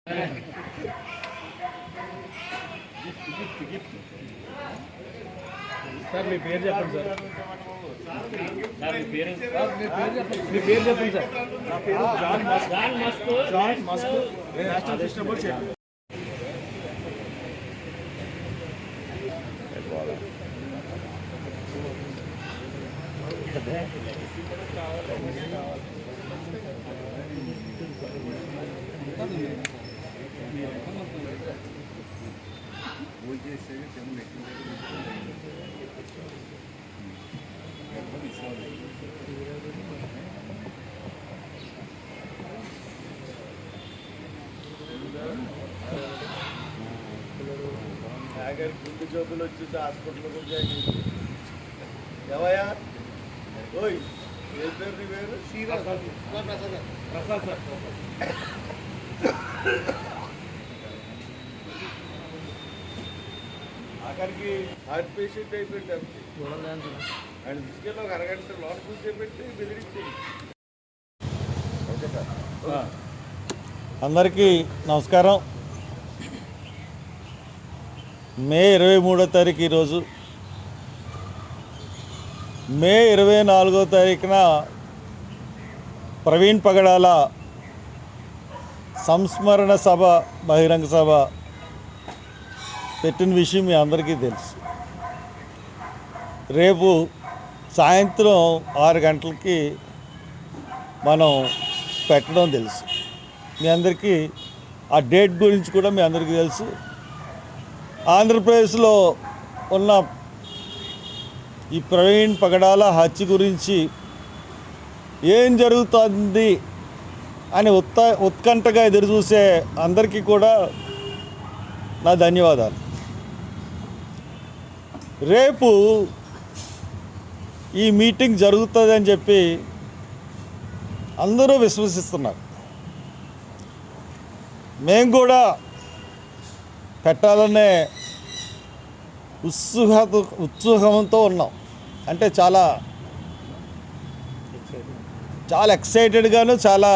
Sir మీ పేరు చెప్పండి sir. Sir మీ పేరు చెప్పండి సార్. నా పేరు John Musk. National festival chairman. గుండె జబ్బులు వచ్చి హాస్పిటల్ ఎవయా ఓయ్ ఏ పేరు నీ పేరు? ప్రసాద్ సార్. ఆఖరికి హార్ట్ పేషెంట్ అయిపోయింది. ఆయన తీసుకెళ్ళి ఒక అరగంట లోపల కూర్చోబెట్టి బెదిరించేది. అందరికీ నమస్కారం. మే 23వ తారీఖు ఈరోజు. మే 24వ తారీఖున ప్రవీణ్ పగడాల సంస్మరణ సభ, బహిరంగ సభ పెట్టిన విషయం మీ అందరికీ తెలుసు. రేపు సాయంత్రం 6 గంటలకి మనం పెట్టడం తెలుసు. మీ అందరికీ ఆ డేట్ గురించి కూడా మీ అందరికీ తెలుసు. ఆంధ్రప్రదేశ్లో ఉన్న ఈ ప్రవీణ్ పగడాల హత్య గురించి ఏం జరుగుతుంది అని ఉత్కంఠగా ఎదురుచూసే అందరికీ కూడా నా ధన్యవాదాలు. రేపు ఈ మీటింగ్ జరుగుతుందని చెప్పి అందరూ విశ్వసిస్తున్నారు. మేము కూడా పెట్టాలనే ఉత్సాహంతో ఉన్నాం. అంటే చాలా ఎక్సైటెడ్గాను, చాలా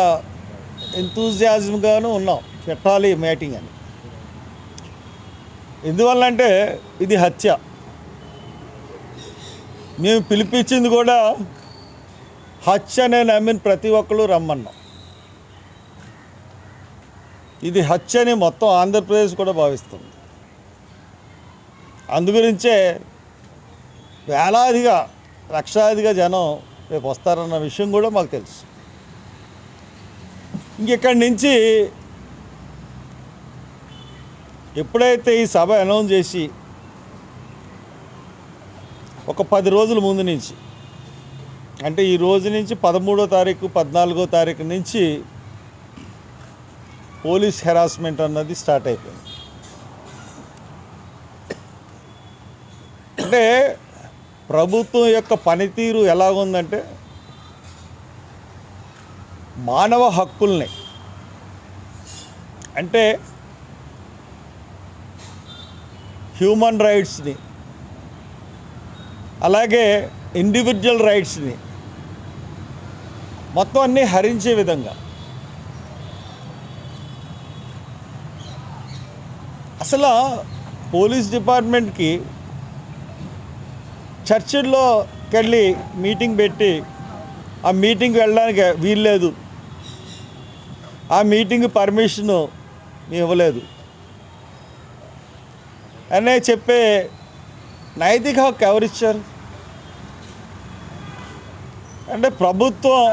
ఎంతూజియాజంగాను ఉన్నాం పెట్టాలి మీటింగ్ అని. ఎందువల్లంటే ఇది హత్య. మేము పిలిపించింది కూడా హత్య అనే నమ్మిన ప్రతి ఒక్కరు రమ్మన్నాం. ఇది హత్య అని మొత్తం ఆంధ్రప్రదేశ్ కూడా భావిస్తుంది. అందుగురించే వేలాదిగా, లక్షాదిగా జనం రేపు వస్తారన్న విషయం కూడా మాకు తెలుసు. ఇంకెక్కడి నుంచి ఎప్పుడైతే ఈ సభ అనౌన్స్ చేసి ఒక 10 రోజుల ముందు నుంచి, అంటే ఈ రోజు నుంచి 13వ తారీఖు 14వ తారీఖు నుంచి పోలీస్ హెరాస్మెంట్ అన్నది స్టార్ట్ అయిపోయింది. అంటే ప్రభుత్వం యొక్క పనితీరు ఎలాగుందంటే మానవ హక్కుల్ని, అంటే హ్యూమన్ రైట్స్ని, అలాగే ఇండివిజువల్ రైట్స్ని మొత్తం అన్నీ హరించే విధంగా అసలు పోలీస్ డిపార్ట్మెంట్కి చర్చిల్లోకి వెళ్ళి మీటింగ్ పెట్టి ఆ మీటింగ్కి వెళ్ళడానికి వీల్లేదు, ఆ మీటింగ్ పర్మిషను ఇవ్వలేదు అనే చెప్పే నైతిక హక్కు ఎవరిచ్చారు? అంటే ప్రభుత్వం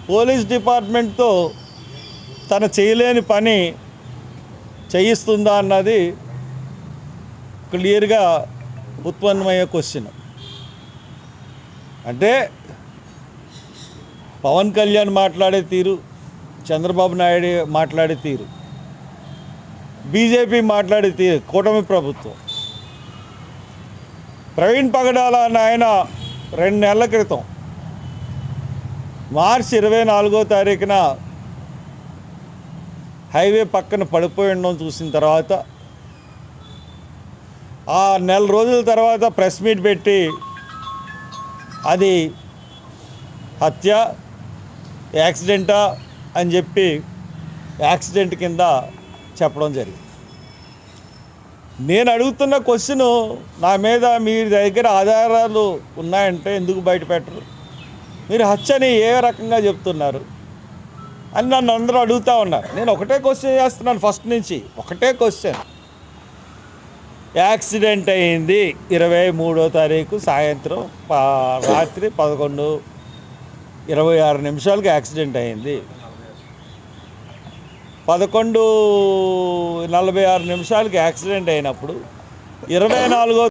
పోలీస్ డిపార్ట్మెంట్తో తను చేయలేని పని చేయిస్తుందా అన్నది క్లియర్గా ఉత్పన్నమయ్యే క్వశ్చన్. అంటే పవన్ కళ్యాణ్ మాట్లాడే తీరు, చంద్రబాబు నాయుడు మాట్లాడే తీరు, బీజేపీ మాట్లాడే తీరు, కూటమి ప్రభుత్వం. ప్రవీణ్ పగడాల అన్న ఆయన 2 నెలల క్రితం మార్చి 24వ తారీఖున హైవే పక్కన పడిపోయి ఉండడం చూసిన తర్వాత ఆ నెల రోజుల తర్వాత ప్రెస్ మీట్ పెట్టి అది హత్య, యాక్సిడెంటా అని చెప్పి యాక్సిడెంట్ కింద చెప్పడం జరిగింది. నేను అడుగుతున్న క్వశ్చను, నా మీద మీ దగ్గర ఆధారాలు ఉన్నాయంటే ఎందుకు బయట పెట్టరు? మీరు హత్యని ఏ రకంగా చెప్తున్నారు అని నన్ను అందరూ అడుగుతూ ఉన్నారు. నేను ఒకటే క్వశ్చన్ చేస్తున్నాను ఫస్ట్ నుంచి, ఒకటే క్వశ్చన్. యాక్సిడెంట్ అయింది 23వ తారీఖు సాయంత్రం రాత్రి 11:26 యాక్సిడెంట్ అయింది. 11:46 యాక్సిడెంట్ అయినప్పుడు 24వ